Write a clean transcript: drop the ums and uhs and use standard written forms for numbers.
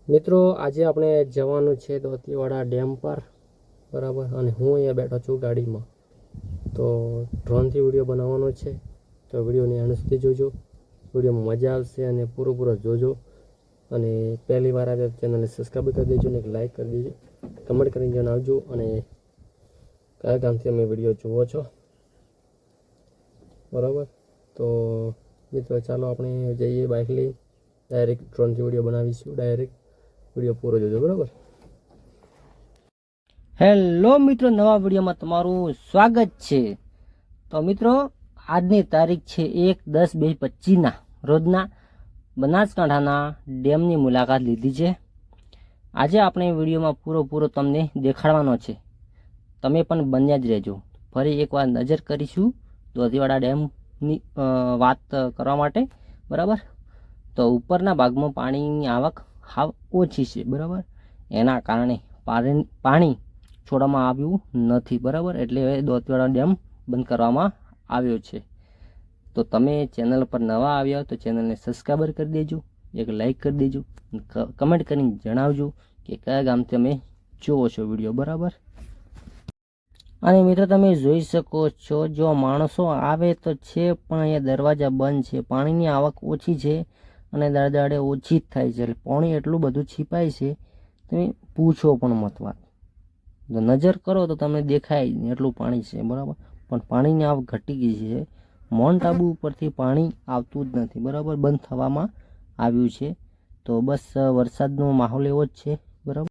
મિત્રો આજે આપણે જવાનું છે દોતીવાડા ડેમ પર, બરાબર. અને હું અહીંયા બેઠો છું ગાડીમાં. તો ડ્રોનથી વિડીયો બનાવવાનો છે, તો વિડીયોને એન્ડ સુધી જોજો. વિડીયોમાં મજા આવશે અને પૂરો જોજો. અને પહેલી વાર આવે ચેનલને સબસ્ક્રાઈબ કરી દેજો અને લાઈક કરી દેજો, કમેન્ટ કરીને જણાવજો અને કયા ગામથી અમે વિડીયો જુઓ છો, બરાબર. તો મિત્રો ચાલો આપણે જઈએ બાઇક લઈ, ડાયરેક્ટ ડ્રોનથી વિડીયો બનાવીશું. ડાયરેક્ટ વિડીયો પૂરો જોજો, બરાબર. હેલો મિત્રો, નવા વિડીયોમાં તમારું સ્વાગત છે. તો મિત્રો આજની તારીખ છે 1/10/2025 રોજના બનાસકાંઠાના ડેમની મુલાકાત લીધી છે. આજે આપણે વિડીયોમાં પૂરો તમને દેખાડવાનો છે, તમે પણ બન્યા જ રહેજો. ફરી એકવાર નજર કરીશું દોતીવાડા ડેમની વાત કરવા માટે, બરાબર. તો ઉપરના ભાગમાં પાણીની આવક હાવ ઓછી છે, બરાબર. એના કારણે પાણી છોડવામાં આવ્યું નથી, બરાબર. એટલે હવે દોતીવાડા ડેમ બંધ કરવામાં આવ્યો છે. તો તમે ચેનલ પર નવા આવ્યા હો તો ચેનલને સબસ્ક્રાઈબર કરી દેજો, એક લાઈક કરી દેજો, કમેન્ટ કરીને જણાવજો કે કયા ગામથી તમે જુઓ છો વિડીયો, બરાબર. અને મિત્રો તમે જોઈ શકો છો, જો માણસો આવે તો છે પણ અહીંયા દરવાજા બંધ છે. પાણીની આવક ઓછી છે અને દાડે ઓછી જ થાય છે. એટલે પાણી એટલું બધું છીપાય છે, તમે પૂછો પણ મત વાત. નજર કરો તો તમને દેખાય એટલું પાણી છે, બરાબર. પણ પાણીની આવક ઘટી ગઈ છે. માઉન્ટ આબુ ઉપરથી પાણી આવતું જ નથી, બરાબર. બંધ થવામાં આવ્યું છે. તો બસ વરસાદનો માહોલ એવો જ છે, બરાબર.